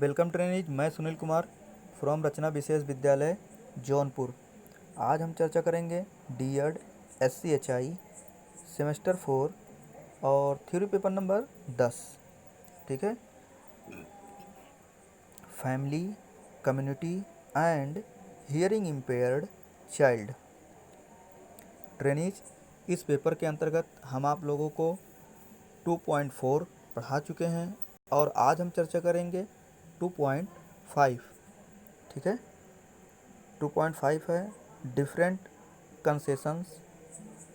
Welcome trainees. मैं Sunil Kumar from रचना विशेष विद्यालय जौनपुर। आज हम चर्चा करेंगे डीएड SCHI सेमेस्टर 4 और थ्योरी पेपर नंबर 10। ठीक है। Family, community and hearing impaired child. Trainees, इस पेपर के अंतर्गत हम आप लोगों को 2.4 पढ़ा चुके हैं और आज हम चर्चा करेंगे 2.5। ठीक है। 2.5 है different concessions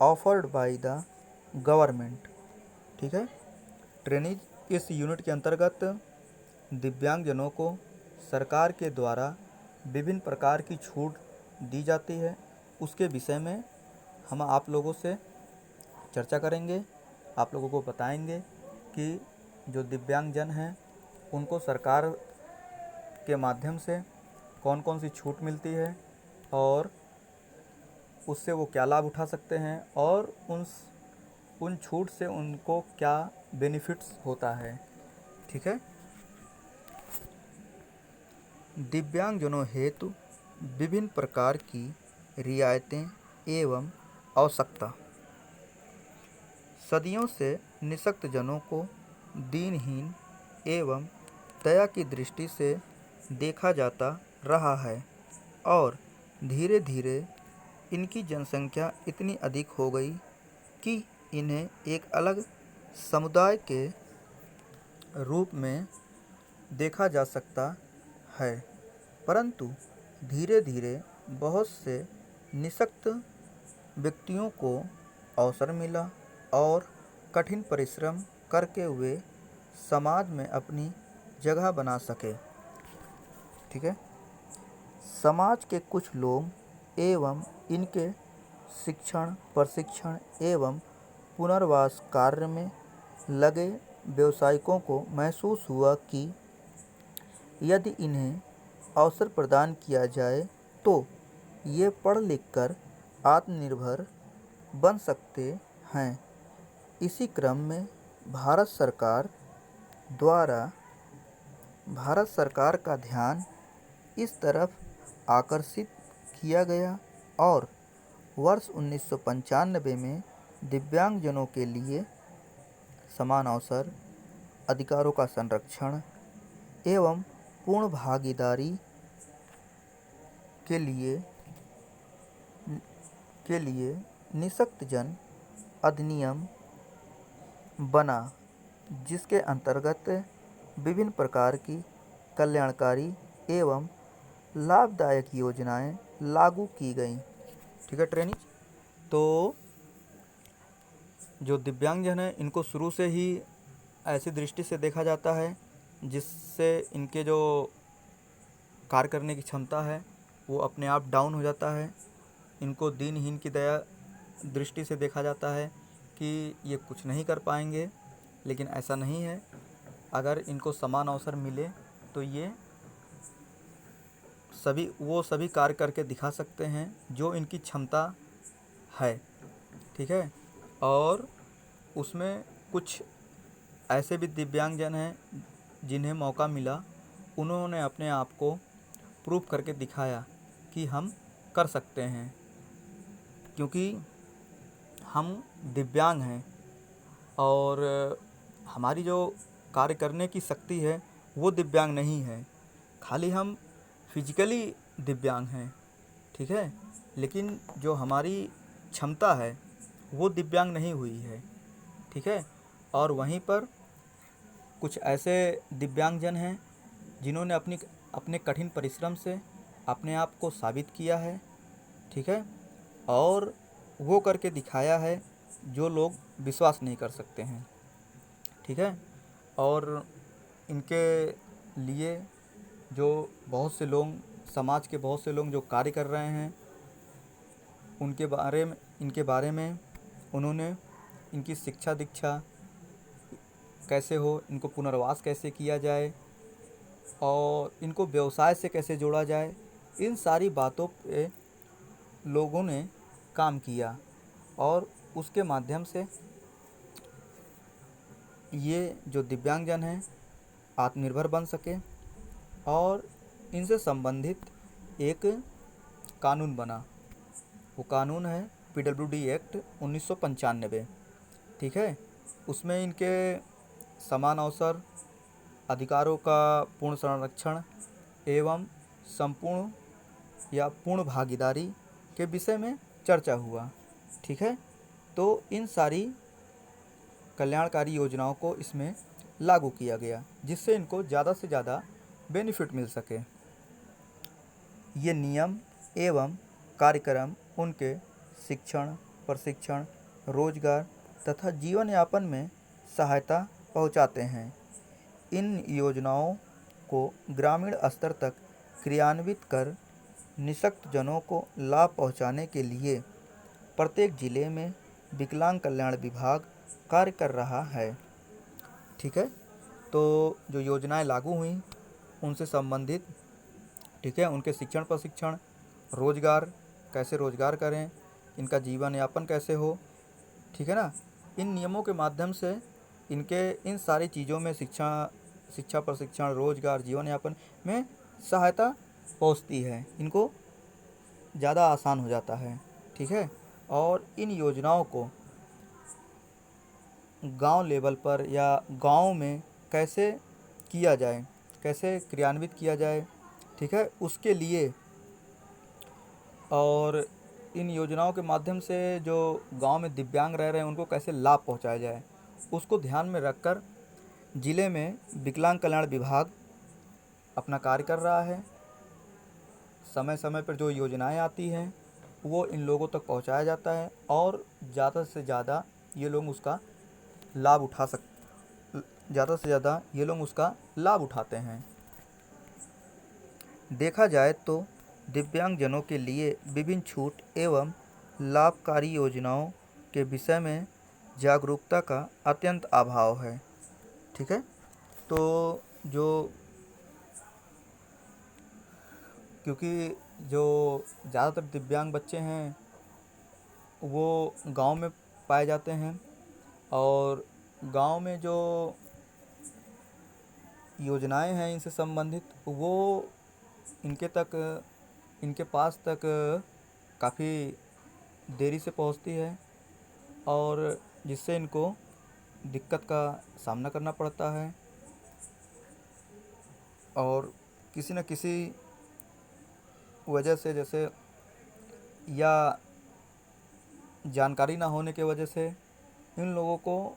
offered by the government. ठीक है। ट्रेनीज, इस यूनिट के अंतर्गत दिव्यांगजनों को सरकार के द्वारा विभिन्न प्रकार की छूट दी जाती है, उसके विषय में हम आप लोगों से चर्चा करेंगे। आप लोगों को बताएंगे कि जो दिव्यांगजन हैं उनको सरकार के माध्यम से कौन कौन सी छूट मिलती है और उससे वो क्या लाभ उठा सकते हैं और उन छूट से उनको क्या बेनिफिट्स होता है। ठीक है। दिव्यांगजनों हेतु विभिन्न प्रकार की रियायतें एवं आवश्यकता। सदियों से निःशक्तजनों को दीनहीन एवं दया की दृष्टि से देखा जाता रहा है और धीरे धीरे इनकी जनसंख्या इतनी अधिक हो गई कि इन्हें एक अलग समुदाय के रूप में देखा जा सकता है। परंतु धीरे धीरे बहुत से निःशक्त व्यक्तियों को अवसर मिला और कठिन परिश्रम करके वे समाज में अपनी जगह बना सके। ठीक है। समाज के कुछ लोग एवं इनके शिक्षण, प्रशिक्षण एवं पुनर्वास कार्य में लगे व्यवसायिकों को महसूस हुआ कि यदि इन्हें अवसर प्रदान किया जाए तो ये पढ़ लिख कर आत्मनिर्भर बन सकते हैं। इसी क्रम में भारत सरकार का ध्यान इस तरफ आकर्षित किया गया और वर्ष 1995 में दिव्यांगजनों के लिए समान अवसर, अधिकारों का संरक्षण एवं पूर्ण भागीदारी के लिए निःशक्तजन अधिनियम बना, जिसके अंतर्गत विभिन्न प्रकार की कल्याणकारी एवं लाभदायक योजनाएं लागू की गईं। ठीक है ट्रेनिज। तो जो दिव्यांगजन हैं इनको शुरू से ही ऐसी दृष्टि से देखा जाता है जिससे इनके जो कार्य करने की क्षमता है वो अपने आप डाउन हो जाता है। इनको दीनहीन की दया दृष्टि से देखा जाता है कि ये कुछ नहीं कर पाएंगे, लेकिन ऐसा नहीं है। अगर इनको समान अवसर मिले तो ये सभी कार्य करके दिखा सकते हैं जो इनकी क्षमता है। ठीक है। और उसमें कुछ ऐसे भी दिव्यांगजन हैं जिन्हें मौका मिला, उन्होंने अपने आप को प्रूव करके दिखाया कि हम कर सकते हैं, क्योंकि हम दिव्यांग हैं और हमारी जो कार्य करने की शक्ति है वो दिव्यांग नहीं है, खाली हम फिजिकली दिव्यांग हैं। ठीक है। लेकिन जो हमारी क्षमता है वो दिव्यांग नहीं हुई है। ठीक है। और वहीं पर कुछ ऐसे दिव्यांगजन हैं जिन्होंने अपने कठिन परिश्रम से अपने आप को साबित किया है। ठीक है। और वो करके दिखाया है जो लोग विश्वास नहीं कर सकते हैं। ठीक है। और इनके लिए जो समाज के बहुत से लोग जो कार्य कर रहे हैं इनके बारे में उन्होंने इनकी शिक्षा दीक्षा कैसे हो, इनको पुनर्वास कैसे किया जाए और इनको व्यवसाय से कैसे जोड़ा जाए, इन सारी बातों पे लोगों ने काम किया और उसके माध्यम से ये जो दिव्यांगजन हैं आत्मनिर्भर बन सके और इनसे संबंधित एक कानून बना। वो कानून है PWD एक्ट 1995। ठीक है, उसमें इनके समान अवसर, अधिकारों का पूर्ण संरक्षण एवं संपूर्ण या पूर्ण भागीदारी के विषय में चर्चा हुआ। ठीक है, तो इन सारी कल्याणकारी योजनाओं को इसमें लागू किया गया जिससे इनको ज़्यादा से ज़्यादा बेनिफिट मिल सके। ये नियम एवं कार्यक्रम उनके शिक्षण, प्रशिक्षण, रोजगार तथा जीवन यापन में सहायता पहुंचाते हैं। इन योजनाओं को ग्रामीण स्तर तक क्रियान्वित कर निःशक्तजनों को लाभ पहुंचाने के लिए प्रत्येक जिले में विकलांग कल्याण विभाग कार्य कर रहा है। ठीक है, तो जो योजनाएं लागू हुई उनसे संबंधित, ठीक है, उनके शिक्षण, प्रशिक्षण, रोजगार, कैसे रोजगार करें, इनका जीवन यापन कैसे हो, ठीक है ना, इन नियमों के माध्यम से इनके इन सारी चीज़ों में शिक्षा, प्रशिक्षण, रोजगार, जीवन यापन में सहायता पहुंचती है, इनको ज़्यादा आसान हो जाता है। ठीक है, और इन योजनाओं को गांव लेवल पर या गांव में कैसे किया जाए, कैसे क्रियान्वित किया जाए, ठीक है, उसके लिए और इन योजनाओं के माध्यम से जो गांव में दिव्यांग रह रहे हैं उनको कैसे लाभ पहुंचाया जाए, उसको ध्यान में रखकर ज़िले में विकलांग कल्याण विभाग अपना कार्य कर रहा है। समय समय पर जो योजनाएं आती हैं वो इन लोगों तक पहुंचाया जाता है और ज़्यादा से ज़्यादा ये लोग उसका लाभ उठाते हैं। देखा जाए तो दिव्यांगजनों के लिए विभिन्न छूट एवं लाभकारी योजनाओं के विषय में जागरूकता का अत्यंत अभाव है। ठीक है, तो क्योंकि जो ज़्यादातर दिव्यांग बच्चे हैं वो गांव में पाए जाते हैं और गांव में जो योजनाएं हैं इनसे संबंधित वो इनके पास तक काफ़ी देरी से पहुंचती है और जिससे इनको दिक्कत का सामना करना पड़ता है और किसी न किसी वजह से, जैसे या जानकारी ना होने के वजह से इन लोगों को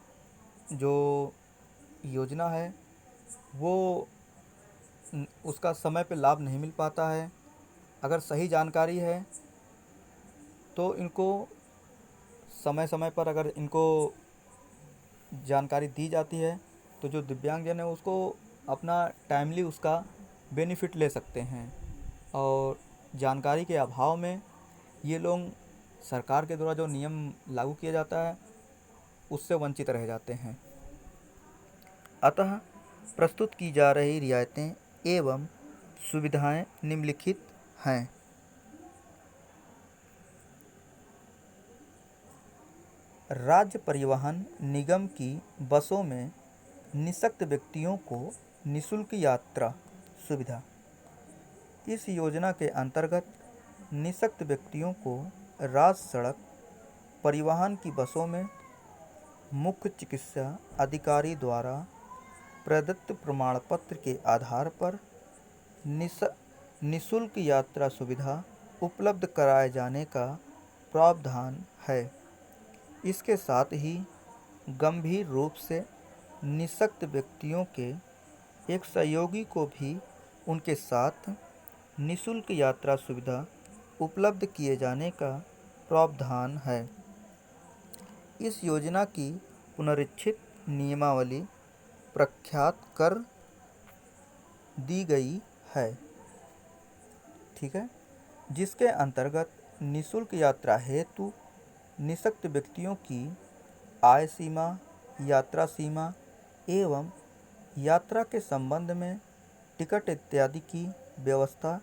जो योजना है वो उसका समय पे लाभ नहीं मिल पाता है। अगर सही जानकारी है तो इनको समय समय पर अगर इनको जानकारी दी जाती है तो जो दिव्यांगजन है उसको अपना टाइमली उसका बेनिफिट ले सकते हैं और जानकारी के अभाव में ये लोग सरकार के द्वारा जो नियम लागू किया जाता है उससे वंचित रह जाते हैं। अतः प्रस्तुत की जा रही रियायतें एवं सुविधाएं निम्नलिखित हैं। राज्य परिवहन निगम की बसों में निःशक्त व्यक्तियों को निःशुल्क यात्रा सुविधा। इस योजना के अंतर्गत निःशक्त व्यक्तियों को राज्य सड़क परिवहन की बसों में मुख्य चिकित्सा अधिकारी द्वारा प्रदत्त प्रमाण पत्र के आधार पर निःशुल्क यात्रा सुविधा उपलब्ध कराए जाने का प्रावधान है। इसके साथ ही गंभीर रूप से निःशक्त व्यक्तियों के एक सहयोगी को भी उनके साथ निःशुल्क यात्रा सुविधा उपलब्ध किए जाने का प्रावधान है। इस योजना की पुनरीक्षित नियमावली प्रख्यात कर दी गई है। ठीक है, जिसके अंतर्गत निःशुल्क यात्रा हेतु निःशक्त व्यक्तियों की आय सीमा, यात्रा सीमा एवं यात्रा के संबंध में टिकट इत्यादि की व्यवस्था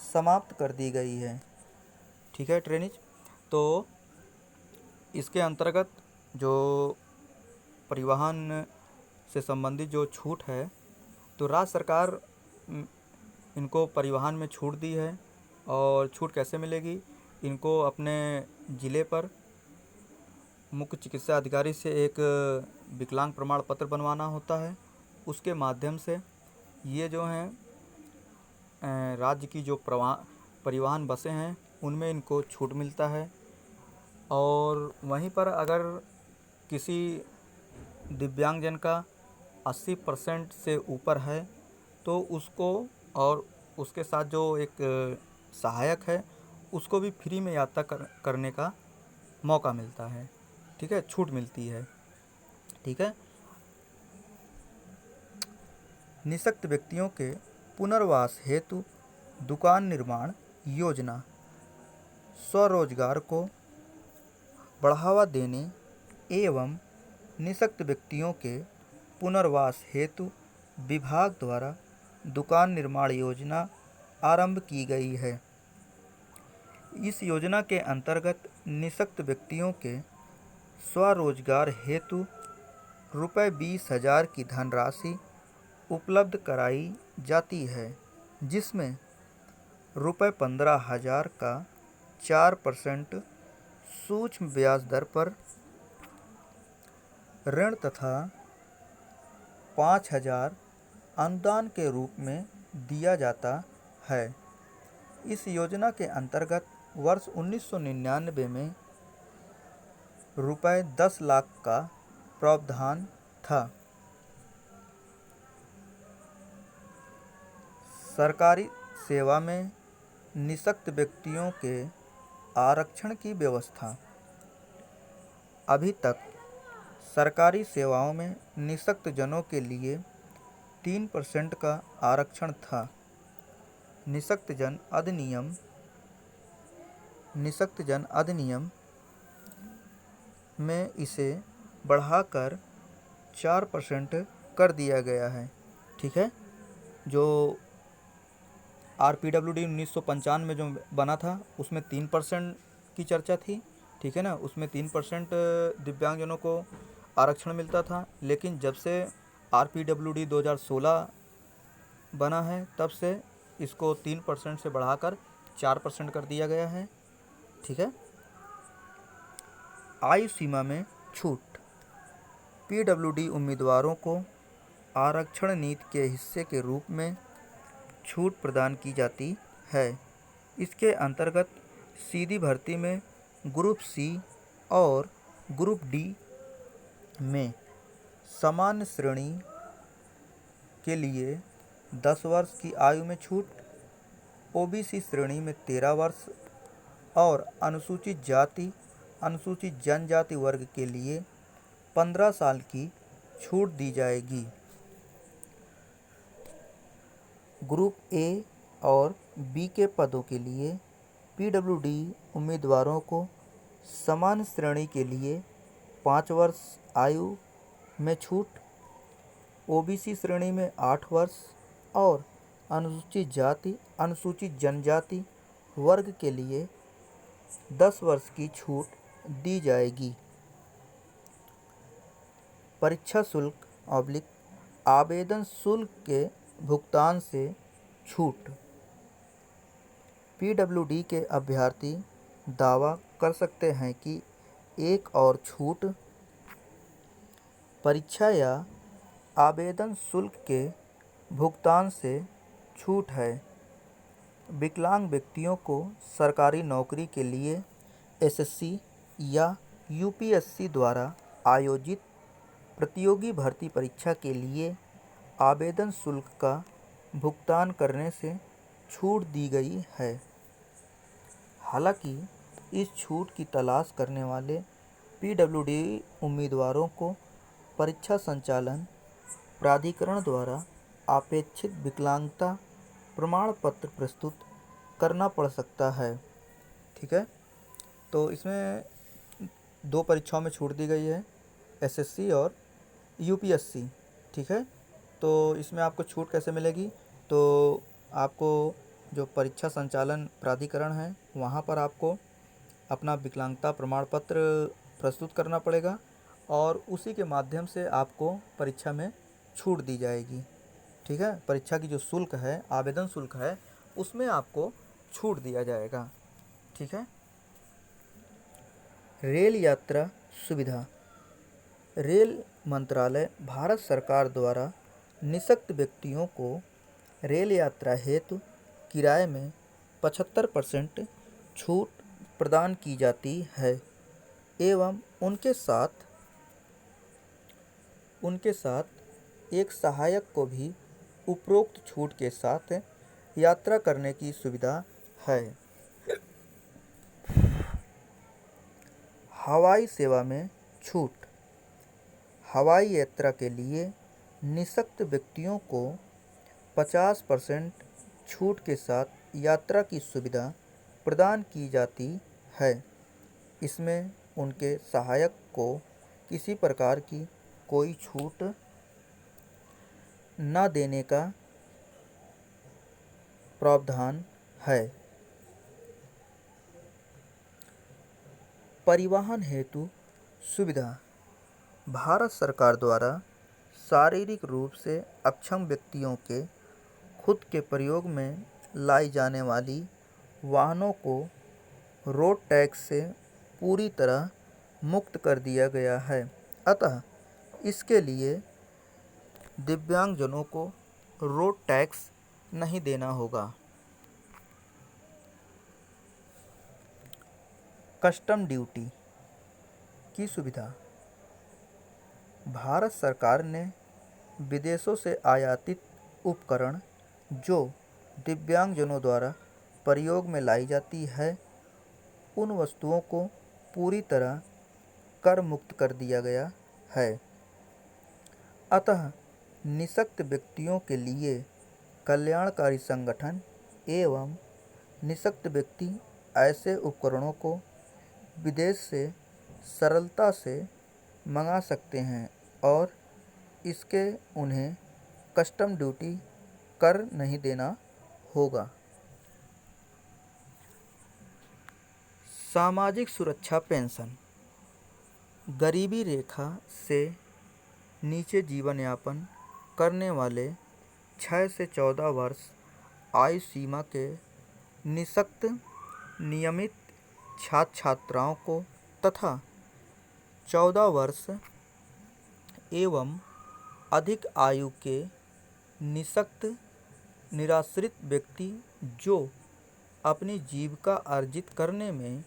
समाप्त कर दी गई है। ठीक है ट्रेनिज, तो इसके अंतर्गत जो परिवहन से संबंधित जो छूट है तो राज्य सरकार इनको परिवहन में छूट दी है। और छूट कैसे मिलेगी? इनको अपने ज़िले पर मुख्य चिकित्सा अधिकारी से एक विकलांग प्रमाण पत्र बनवाना होता है। उसके माध्यम से ये जो हैं राज्य की जो परिवहन बसें हैं उनमें इनको छूट मिलता है। और वहीं पर अगर किसी दिव्यांगजन का 80% से ऊपर है तो उसको और उसके साथ जो एक सहायक है उसको भी फ्री में यात्रा करने का मौका मिलता है। ठीक है, छूट मिलती है। ठीक है। निःशक्त व्यक्तियों के पुनर्वास हेतु दुकान निर्माण योजना स्वरोजगार को बढ़ावा देने एवं निःशक्त व्यक्तियों के पुनर्वास हेतु विभाग द्वारा दुकान निर्माण योजना आरंभ की गई है। इस योजना के अंतर्गत निःशक्त व्यक्तियों के स्वरोजगार हेतु रुपये 20,000 की धनराशि उपलब्ध कराई जाती है, जिसमें रुपये 15,000 का 4% सूक्ष्म ब्याज दर पर ऋण तथा 5,000 अनुदान के रूप में दिया जाता है। इस योजना के अंतर्गत वर्ष 1999 में रुपये 10 लाख का प्रावधान था। सरकारी सेवा में निःशक्त व्यक्तियों के आरक्षण की व्यवस्था। अभी तक सरकारी सेवाओं में निःशक्त जनों के लिए 3% का आरक्षण था। निःशक्त जन अधिनियम में इसे बढ़ाकर 4% कर दिया गया है। ठीक है। जो RPWD 1995 में जो बना था उसमें 3% की चर्चा थी। ठीक है ना, उसमें 3% दिव्यांगजनों को आरक्षण मिलता था। लेकिन जब से RPWD 2016 बना है तब से इसको 3% से बढ़ाकर 4% कर दिया गया है। ठीक है। आयु सीमा में छूट। PWD उम्मीदवारों को आरक्षण नीति के हिस्से के रूप में छूट प्रदान की जाती है। इसके अंतर्गत सीधी भर्ती में ग्रुप C और ग्रुप D में सामान्य श्रेणी के लिए 10 वर्ष की आयु में छूट, OBC श्रेणी में 13 वर्ष और अनुसूचित जाति अनुसूचित जनजाति वर्ग के लिए 15 साल की छूट दी जाएगी। ग्रुप A और B के पदों के लिए PWD उम्मीदवारों को समान श्रेणी के लिए 5 वर्ष आयु में छूट, OBC श्रेणी में 8 वर्ष और अनुसूचित जाति अनुसूचित जनजाति वर्ग के लिए 10 वर्ष की छूट दी जाएगी। परीक्षा शुल्क आवेदन शुल्क के भुगतान से छूट। PWD के अभ्यर्थी दावा कर सकते हैं कि एक और छूट परीक्षा या आवेदन शुल्क के भुगतान से छूट है। विकलांग व्यक्तियों को सरकारी नौकरी के लिए SSC या UPSC द्वारा आयोजित प्रतियोगी भर्ती परीक्षा के लिए आवेदन शुल्क का भुगतान करने से छूट दी गई है। हालांकि इस छूट की तलाश करने वाले PWD उम्मीदवारों को परीक्षा संचालन प्राधिकरण द्वारा अपेक्षित विकलांगता प्रमाण पत्र प्रस्तुत करना पड़ सकता है। ठीक है। तो इसमें 2 परीक्षाओं में छूट दी गई है, SSC और UPSC। ठीक है। तो इसमें आपको छूट कैसे मिलेगी? तो आपको जो परीक्षा संचालन प्राधिकरण है वहाँ पर आपको अपना विकलांगता प्रमाण पत्र प्रस्तुत करना पड़ेगा और उसी के माध्यम से आपको परीक्षा में छूट दी जाएगी। ठीक है, परीक्षा की जो शुल्क है, आवेदन शुल्क है, उसमें आपको छूट दिया जाएगा। ठीक है। रेल यात्रा सुविधा। रेल मंत्रालय भारत सरकार द्वारा निःशक्त व्यक्तियों को रेल यात्रा हेतु किराए में 75% छूट प्रदान की जाती है एवं उनके साथ एक सहायक को भी उपरोक्त छूट के साथ यात्रा करने की सुविधा है। हवाई सेवा में छूट। हवाई यात्रा के लिए निःशक्त व्यक्तियों को 50% छूट के साथ यात्रा की सुविधा प्रदान की जाती है। इसमें उनके सहायक को किसी प्रकार की कोई छूट न देने का प्रावधान है। परिवहन हेतु सुविधा। भारत सरकार द्वारा शारीरिक रूप से अक्षम व्यक्तियों के खुद के प्रयोग में लाई जाने वाली वाहनों को रोड टैक्स से पूरी तरह मुक्त कर दिया गया है। अतः इसके लिए दिव्यांगजनों को रोड टैक्स नहीं देना होगा। कस्टम ड्यूटी की सुविधा। भारत सरकार ने विदेशों से आयातित उपकरण जो दिव्यांगजनों द्वारा प्रयोग में लाई जाती है, उन वस्तुओं को पूरी तरह कर मुक्त कर दिया गया है। अतः निःशक्त व्यक्तियों के लिए कल्याणकारी संगठन एवं निःशक्त व्यक्ति ऐसे उपकरणों को विदेश से सरलता से मंगा सकते हैं और इसके उन्हें कस्टम ड्यूटी कर नहीं देना होगा। सामाजिक सुरक्षा पेंशन। गरीबी रेखा से नीचे जीवन यापन करने वाले 6 से 14 वर्ष आयु सीमा के निःशक्त नियमित छात्र छात्राओं को तथा 14 वर्ष एवं अधिक आयु के निःशक्त निराश्रित व्यक्ति जो अपनी जीविका अर्जित करने में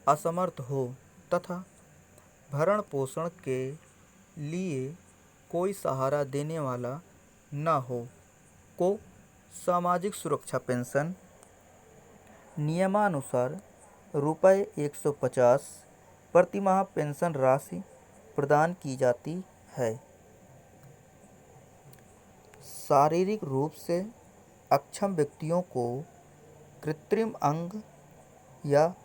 असमर्थ हो तथा भरण पोषण के लिए कोई सहारा देने वाला न हो को सामाजिक सुरक्षा पेंशन नियमानुसार रुपये 150 प्रतिमाह पेंशन राशि प्रदान की जाती है। शारीरिक रूप से अक्षम व्यक्तियों को कृत्रिम अंग या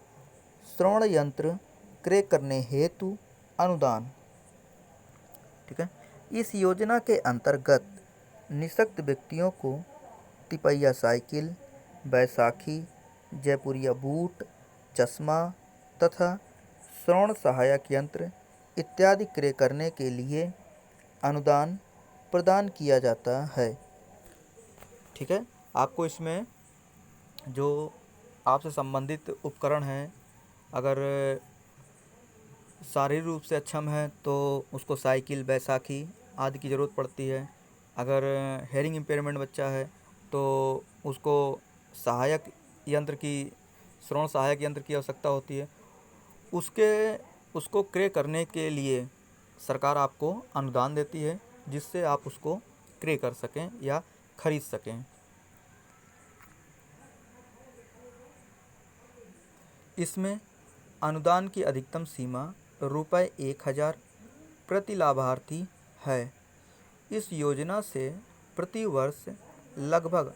श्रवण यंत्र क्रय करने हेतु अनुदान। ठीक है। इस योजना के अंतर्गत निःशक्त व्यक्तियों को तिपैया साइकिल, बैसाखी, जयपुरिया बूट, चश्मा तथा श्रवण सहायक यंत्र इत्यादि क्रय करने के लिए अनुदान प्रदान किया जाता है। ठीक है। आपको इसमें जो आपसे संबंधित उपकरण हैं, अगर शारीरिक रूप से अक्षम है तो उसको साइकिल, बैसाखी आदि की ज़रूरत पड़ती है। अगर हेयरिंग इम्पेयरमेंट बच्चा है तो उसको सहायक यंत्र की श्रवण सहायक यंत्र की आवश्यकता होती है। उसको क्रय करने के लिए सरकार आपको अनुदान देती है जिससे आप उसको क्रय कर सकें या खरीद सकें। इसमें अनुदान की अधिकतम सीमा रुपये 1000 प्रति लाभार्थी है। इस योजना से प्रति वर्ष लगभग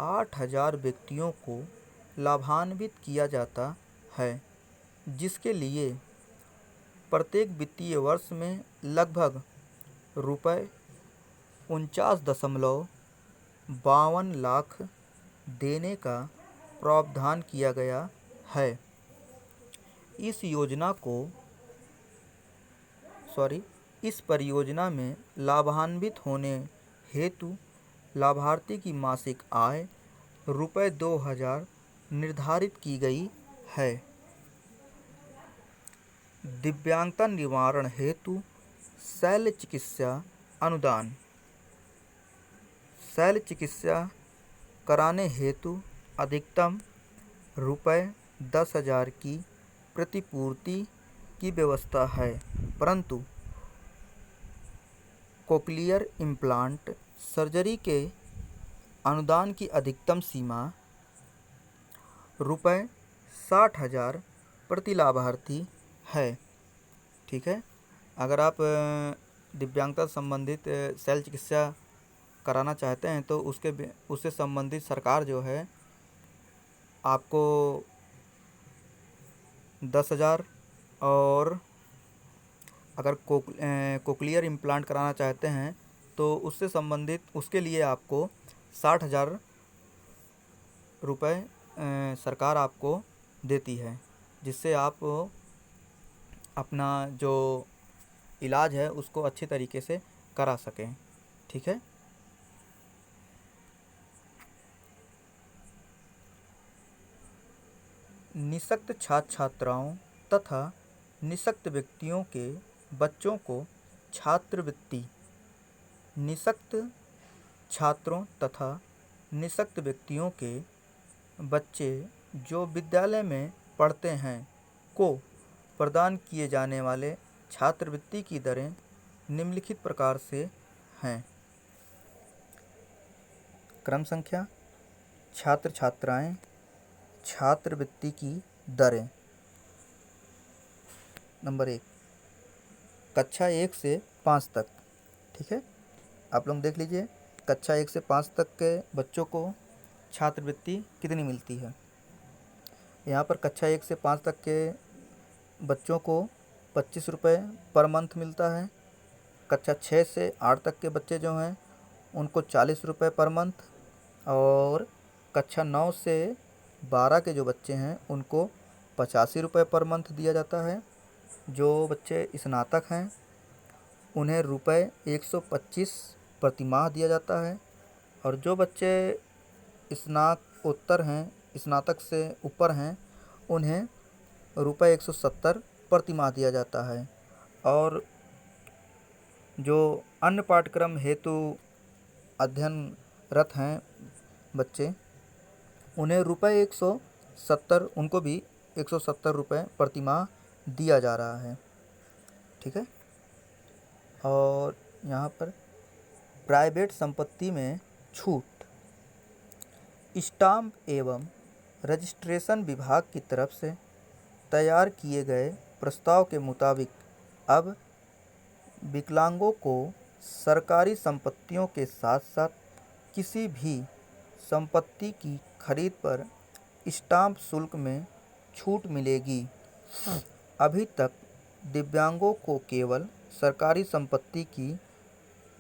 8000 व्यक्तियों को लाभान्वित किया जाता है, जिसके लिए प्रत्येक वित्तीय वर्ष में लगभग रुपये 49.52 लाख देने का प्रावधान किया गया है। इस परियोजना में लाभान्वित होने हेतु लाभार्थी की मासिक आय ₹2000 निर्धारित की गई है। दिव्यांगता निवारण हेतु शल्य चिकित्सा अनुदान। शल्य चिकित्सा कराने हेतु अधिकतम ₹10,000 की प्रतिपूर्ति की व्यवस्था है, परंतु कोक्लियर इम्प्लांट सर्जरी के अनुदान की अधिकतम सीमा ₹60,000 प्रति लाभार्थी है। ठीक है, अगर आप दिव्यांगता संबंधित शल्य चिकित्सा कराना चाहते हैं तो उससे संबंधित सरकार जो है आपको 10,000, और अगर कोक्लियर इम्प्लांट कराना चाहते हैं तो उससे संबंधित उसके लिए आपको 60,000 रुपये सरकार आपको देती है, जिससे आप अपना जो इलाज है उसको अच्छी तरीके से करा सकें। ठीक है, निःशक्त छात्र छात्राओं तथा निःशक्त व्यक्तियों के बच्चों को छात्रवृत्ति। निःशक्त छात्रों तथा निःशक्त व्यक्तियों के बच्चे जो विद्यालय में पढ़ते हैं को प्रदान किए जाने वाले छात्रवृत्ति की दरें निम्नलिखित प्रकार से हैं। क्रम संख्या, छात्र छात्राएं, छात्रवृत्ति की दरें। नंबर 1, कक्षा 1 से 5 तक। ठीक है, आप लोग देख लीजिए कक्षा 1 से 5 तक के बच्चों को छात्रवृत्ति कितनी मिलती है। यहाँ पर कक्षा 1 से 5 तक के बच्चों को 25 रुपये पर मंथ मिलता है। कक्षा 6 से 8 तक के बच्चे जो हैं उनको 40 रुपये पर मंथ, और कक्षा 9 से 12 के जो बच्चे हैं उनको 85 रुपये पर मंथ दिया जाता है। जो बच्चे स्नातक हैं उन्हें ₹125 प्रति माह दिया जाता है, और जो बच्चे स्नातकोत्तर हैं, स्नातक से ऊपर हैं, उन्हें ₹170 प्रति माह दिया जाता है। और जो अन्य पाठ्यक्रम हेतु अध्ययनरत हैं बच्चे, उन्हें उनको भी 170 रुपये प्रति माह दिया जा रहा है। ठीक है, और यहाँ पर प्राइवेट संपत्ति में छूट। स्टाम्प एवं रजिस्ट्रेशन विभाग की तरफ से तैयार किए गए प्रस्ताव के मुताबिक अब विकलांगों को सरकारी संपत्तियों के साथ साथ किसी भी संपत्ति की खरीद पर स्टाम्प शुल्क में छूट मिलेगी। अभी तक दिव्यांगों को केवल सरकारी संपत्ति की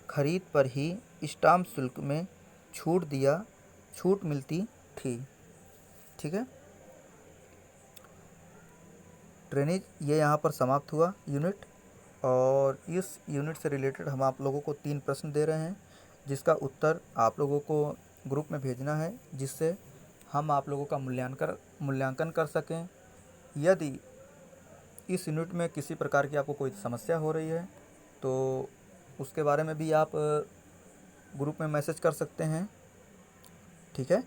खरीद पर ही स्टाम्प शुल्क में छूट मिलती थी। ठीक है, ट्रेनिज ये यहाँ पर समाप्त हुआ यूनिट, और इस यूनिट से रिलेटेड हम आप लोगों को 3 प्रश्न दे रहे हैं, जिसका उत्तर आप लोगों को ग्रुप में भेजना है, जिससे हम आप लोगों का मूल्यांकन कर सकें। यदि इस यूनिट में किसी प्रकार की आपको कोई समस्या हो रही है तो उसके बारे में भी आप ग्रुप में मैसेज कर सकते हैं। ठीक है,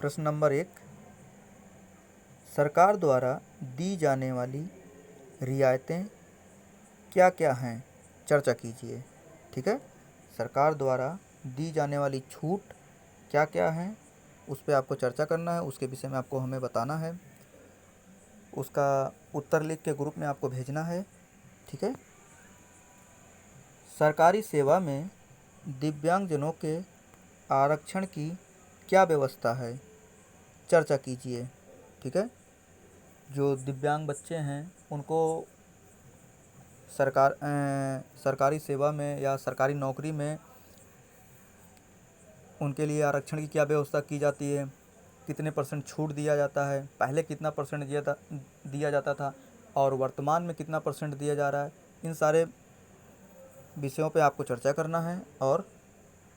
प्रश्न नंबर 1, सरकार द्वारा दी जाने वाली रियायतें क्या क्या हैं, चर्चा कीजिए। ठीक है, सरकार द्वारा दी जाने वाली छूट क्या क्या हैं उस पर आपको चर्चा करना है, उसके विषय में आपको हमें बताना है, उसका उत्तर लिख के ग्रुप में आपको भेजना है। ठीक है, सरकारी सेवा में दिव्यांगजनों के आरक्षण की क्या व्यवस्था है, चर्चा कीजिए। ठीक है, जो दिव्यांग बच्चे हैं उनको सरकारी सेवा में या सरकारी नौकरी में उनके लिए आरक्षण की क्या व्यवस्था की जाती है, कितने % छूट दिया जाता है, पहले कितना % दिया जाता था और वर्तमान में कितना % दिया जा रहा है, इन सारे विषयों पे आपको चर्चा करना है और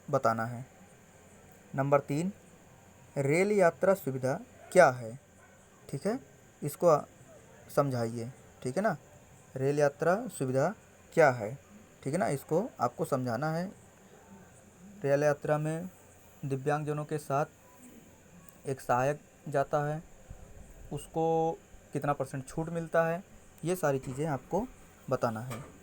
बताना है। नंबर 3, रेल यात्रा सुविधा क्या है? ठीक है, इसको समझाइए। ठीक है ना, रेल यात्रा सुविधा क्या है? ठीक है ना, इसको आपको समझाना है। रेल यात्रा में दिव्यांगजनों के साथ एक सहायक जाता है, उसको कितना % छूट मिलता है, ये सारी चीज़ें आपको बताना है।